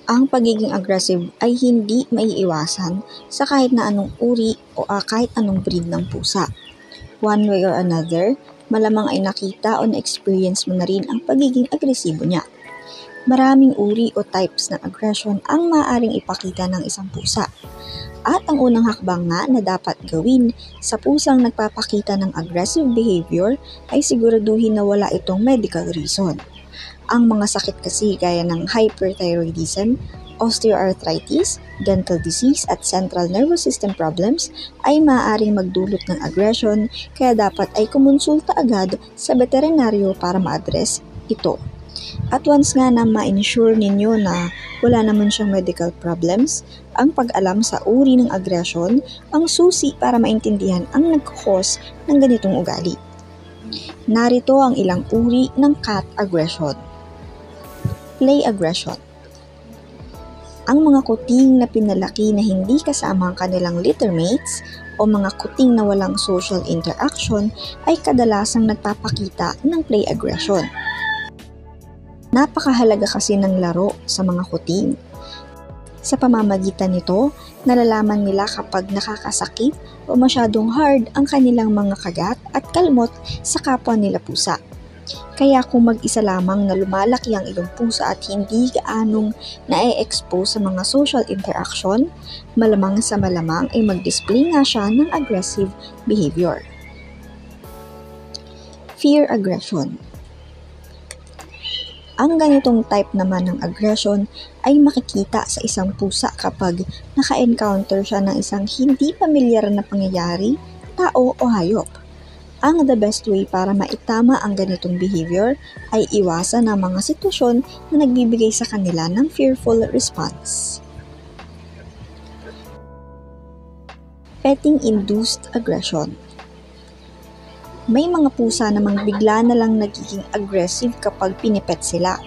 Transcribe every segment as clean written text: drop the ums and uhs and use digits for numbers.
Ang pagiging aggressive ay hindi maiiwasan sa kahit na anong uri o kahit anong breed ng pusa. One way or another, malamang ay nakita o na-experience mo na rin ang pagiging agresibo niya. Maraming uri o types ng aggression ang maaaring ipakita ng isang pusa. At ang unang hakbang nga na dapat gawin sa pusang nagpapakita ng aggressive behavior ay siguraduhin na wala itong medical reason. Ang mga sakit kasi gaya ng hyperthyroidism, osteoarthritis, dental disease at central nervous system problems ay maaaring magdulot ng aggression kaya dapat ay kumonsulta agad sa veterinaryo para ma-address ito. At once nga na ma-ensure ninyo na wala naman siyang medical problems, ang pag-alam sa uri ng aggression ang susi para maintindihan ang nagkakos ng ganitong ugali. Narito ang ilang uri ng cat aggression. Play aggression. Ang mga kuting na pinalaki na hindi kasama ang kanilang littermates o mga kuting na walang social interaction ay kadalasang nagpapakita ng play aggression. Napakahalaga kasi ng laro sa mga kuting. Sa pamamagitan nito, nalalaman nila kapag nakakasakit o masyadong hard ang kanilang mga kagat at kalmot sa kapwa nila pusa. Kaya kung mag-isa lamang na lumalaki ang iyong pusa at hindi gaanong na-expose sa mga social interaction, malamang sa malamang ay mag-display nga siya ng aggressive behavior. Fear aggression. Ang ganitong type naman ng aggression ay makikita sa isang pusa kapag naka-encounter siya ng isang hindi pamilyar na pangyayari, tao o hayop. Ang the best way para maitama ang ganitong behavior ay iwasan ang mga sitwasyon na nagbibigay sa kanila ng fearful response. Petting-induced aggression. May mga pusa namang bigla na lang nagiging aggressive kapag pinipet sila.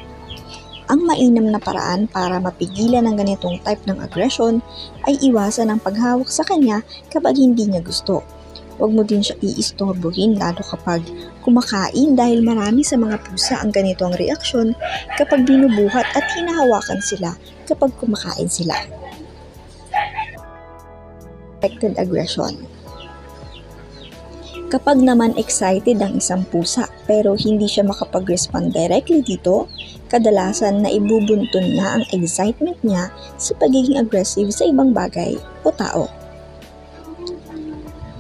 Ang mainam na paraan para mapigilan ang ganitong type ng aggression ay iwasan ang paghawak sa kanya kapag hindi niya gusto. Huwag mo din siya iistorbohin lalo kapag kumakain dahil marami sa mga pusa ang ganito ang reaksyon kapag binubuhat at hinahawakan sila kapag kumakain sila. Affected aggression. Kapag naman excited ang isang pusa pero hindi siya makapag-respond directly dito, kadalasan na ibubuntun niya ang excitement niya sa pagiging aggressive sa ibang bagay o tao.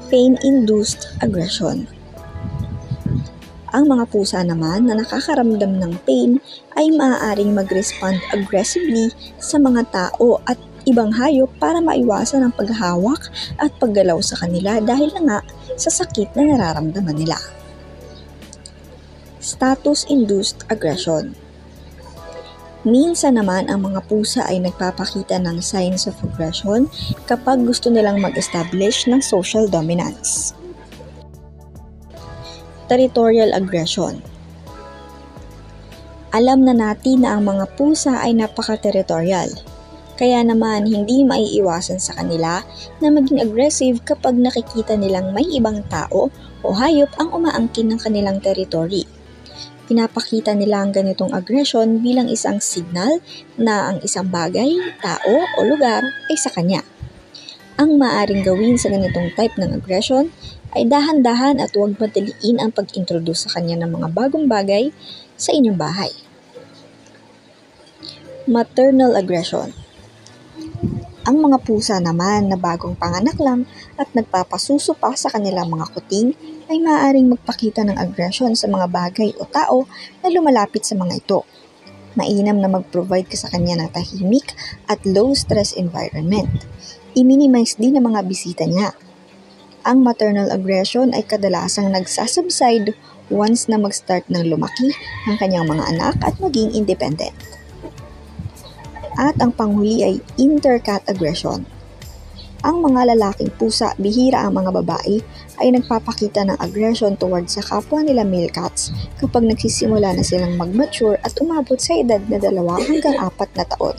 Pain-induced aggression. Ang mga pusa naman na nakakaramdam ng pain ay maaaring mag-respond aggressively sa mga tao at ibang hayop para maiwasan ang paghahawak at paggalaw sa kanila dahil na nga sa sakit na nararamdaman nila. Status-induced aggression. Minsan naman ang mga pusa ay nagpapakita ng signs of aggression kapag gusto nilang mag-establish ng social dominance. Territorial aggression. Alam na natin na ang mga pusa ay napaka-territorial. Kaya naman hindi maiiwasan sa kanila na maging aggressive kapag nakikita nilang may ibang tao o hayop ang umaangkin ng kanilang territory. Pinapakita nila ang ganitong aggression bilang isang signal na ang isang bagay, tao o lugar ay sa kanya. Ang maaaring gawin sa ganitong type ng aggression ay dahan-dahan at huwag madaliin ang pag-introduce sa kanya ng mga bagong bagay sa inyong bahay. Maternal aggression. Ang mga pusa naman na bagong panganak lang at nagpapasuso pa sa kanilang mga kuting ay maaaring magpakita ng aggression sa mga bagay o tao na lumalapit sa mga ito. Mainam na mag-provide ka sa kanya ng tahimik at low-stress environment. I-minimize din ang mga bisita niya. Ang maternal aggression ay kadalasang nagsasubside once na mag-start ng lumaki ang kanyang mga anak at maging independent. At ang panghuli ay intercat aggression. Ang mga lalaking pusa, bihira ang mga babae, ay nagpapakita ng aggression towards sa kapwa nila male cats kapag nagsisimula na silang mag-mature at umabot sa edad na 2 hanggang 4 na taon.